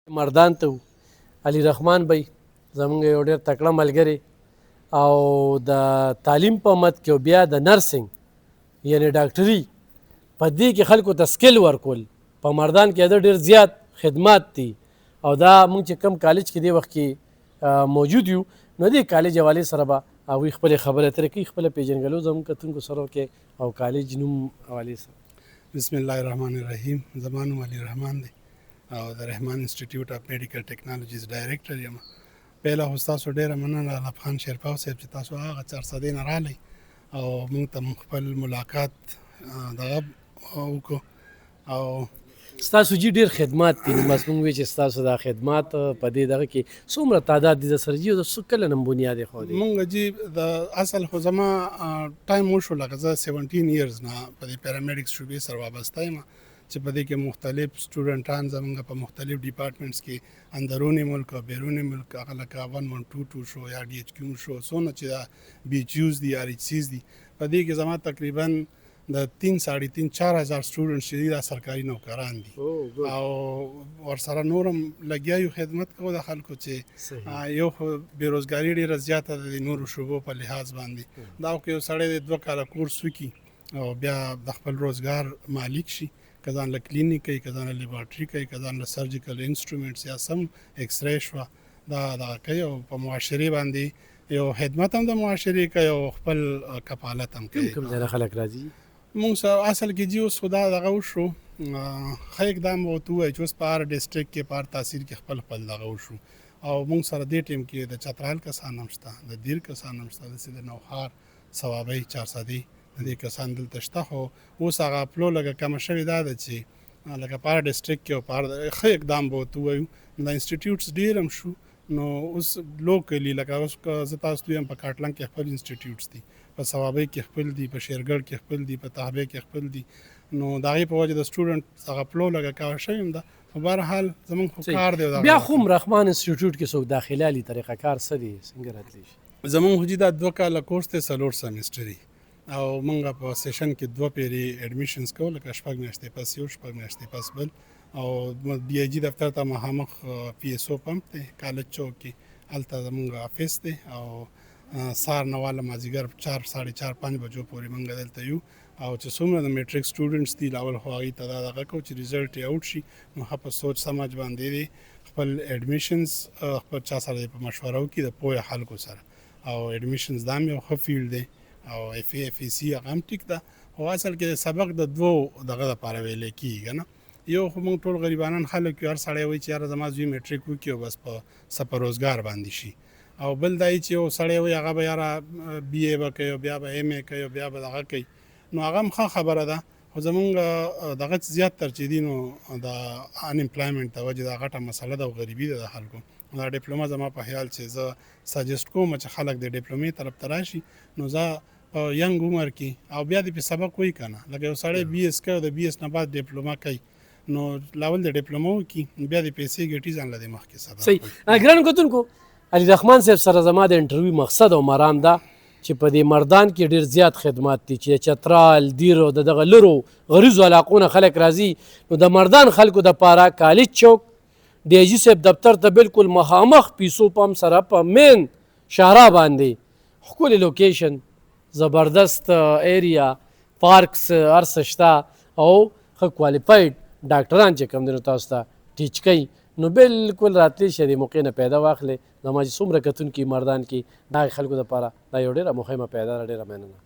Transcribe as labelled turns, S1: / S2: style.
S1: مردان ته علي رحمان بی زمونږ یو ډېر تکړه ملګری او د تعلیم په مد کې او بیا د نرسنګ یعنی ډاکټري په دې کې خلکو ته سکل ورکول په مردان کې د ډېر زیات خدمات دي او دا مونږ چې کم کالج کې دی وخت کې موجود یو نو دې کالج حوالې سره به هغوی خپلې خبرې اترې کوي خپله پېژنګلو زموږ کتونکو سره وکړي او کالج نوم حوالې سره.
S2: بسم الله الرحمن الرحیم. زما نوم علي رحمان دی او د رحمان انسټیټیوټ اف میډیکل ټیکنالوژیز ډایرکټر یم. پهله خو ستاسو ډېره مننه الف خان شیرپاو صاحب چې تاسو هغه 400 نه رالی او موږ ته خپل ملاقات دغه وکړو او
S1: ستاسو جي ډېر خدمات دي. نو بس مونږ وایو چې ستاسو دا خدمات په دې دغه کې څومره تعداد دي د سره جي او د کله نه بنیاد ایښودی؟
S2: مونږ جي د اصل خو زما ټایم وشو لکه زه 17 ایرز نه په دې پیرامیډیکس شعبې سره وابسته یم چې په دې کې مختلف سټوډنټان زمونږ په مختلف ډپارټمنټس کې اندرونی ملک او بیرونی ملک هغه لکه 1122 شو یا ډي ایچ کیو شو څونه چې دا بي ایچ یوز دي آر ایچ سیز دي په دې کې زما تقریبا د 3-4,000 سټوډنټس چې دي دا سرکاري نوکران دي او ورسره نورم لګیا یو خدمت کوو د خلکو چې یو خو بېروزګاري ډېره زیاته ده د نورو شعبو په لحاظ باندې دا خو یو سړی د 2 کاله کورس وکړي او بیا د خپل روزګار مالک شي که ځان له کلینیک کوي که ځان له لیبارټري کوي که ځان له سرجیکل انسټرومنټس یا سم ایکسرې شوه دا دغه کوي او په معاشرې باندې یو خدمت هم د معاشرې کوي او خپل کفالت هم کوي.
S1: کوم ځای نه خلک راځي؟
S2: مونږ سره اصل کې جي اوس خو دا دغه وشو ښه اقدام به ورته ووایي چې اوس په هر ډسټرکټ کې په هر تحصیل کې خپل دغه وشو او مونږ سره دې ټیم کې د چترال کسان هم شته د دیر کسان هم شته داسې د نوخار ثوابۍ چارسدي د دې کسان دلته شته خو اوس هغه پلو لږه کمه شوې دا ده چې لکه په هر ډسټرکټ کې او په هر ښه اقدام به ورته ووایو دا انسټیټیوټس ډېر هم شو نو اوس لوکلی لکه اوس زه تاسو ته وایم په کاټلنګ کې خپل انسټیټیوټس دي په ثوابۍ کې خپل دي په شیرګړ کې خپل دي په تحبې کې خپل دي نو د هغې په وجه د سټوډنټ هغه پلو لږه کمه شوې هم ده خو بهرحال زموږ خو کار دی
S1: بیا خو هم رحمان انسټیټیوټ کې څوک داخله لي طریقه کار څه دي څنګه راتلی شي؟
S2: زموږ خو دا 2 کاله کورس دی 4 سیمسټري او موږ په سیشن کې 2 پیري اډمیشنز کوو لکه 6 میاشتې پس یو 6 میاشتې پس بل او ډي آی جي دفتر ته مخامخ پی ایس او پمپ دی کالج چوک کې هلته زموږ افیس دی او سهار نه واله مازدیګر 4:30-5 بجو پورې موږ دلته یو او چې څومره د میټریک سټوډنټس دي لاول خو هغوی ته دا دغه کوو چې ریزلټ یې آوټ شي نو ښه په سوچ سمج باندې دی خپل اډمیشنز خپل چا سره په مشوره وکړي د پوهې خلکو سره او اډمیشنز دا هم یو ښه فیلډ دی او اف ای اف ای سی هغه هم ټیک ده خو اصل کې سبق د 2 دغه دپاره ویلی کېږي نه یو خو موږ ټول غریبانان خلک یو هر سړی وایي چې یاره زما زوی میټریک وکړي او بس په روزګار باندې شي او بل دا چې یو سړی وایي هغه به یاره بي ای به کوي او بیا به ایم ای کوي او بیا به دغه کوي نو هغه هم ښه خبره ده خو زمونږ دغه زیات تر چې دي نو د انامپلایمنټ د وجې دا غټه مسله ده او غریبي ده د خلکو دا ډیپلوما زما په خیال چې زه سجیسټ کوم چې خلک د ډیپلومې طرف ته راشي نو زه په ینګ عمر کې او بیا دې په سبق وایي که نه لکه یو سړی بي ایس کوي او د بي ایس نه بعد ډیپلوما کوي نو لاول د ډیپلوما وکړي بیا د پیسې ګټي ځان له دې مخکې سبق
S1: صحیح. ګرانو کتونکو علي رحمان صاحب سره زما د انټرویو مقصد او مرام ده چې په دې مردان کې ډېر زیات خدمات دي چې چترال دیر او د دغه لرو غریزو علاقو نه خلک راځي نو د مردان خلکو دپاره کالج چوک ډي آی جي صاحب دفتر ته بالکل مخامخ پیسو پمپ سره په مین شهرا باندې ښکلې لوکیشن زبردست ایریا پارکس هر څه شته او ښه کوالیفاید ډاکټران چې کوم دي نو تاسو ته ټیچ کوي نو بالکل راتلی شي د موقع نه پیدا واخلې زما چې څومره کتونکي مردان کې دا خلکو دپاره دا یو ډېره مهمه پیدا ده ډېره مننه.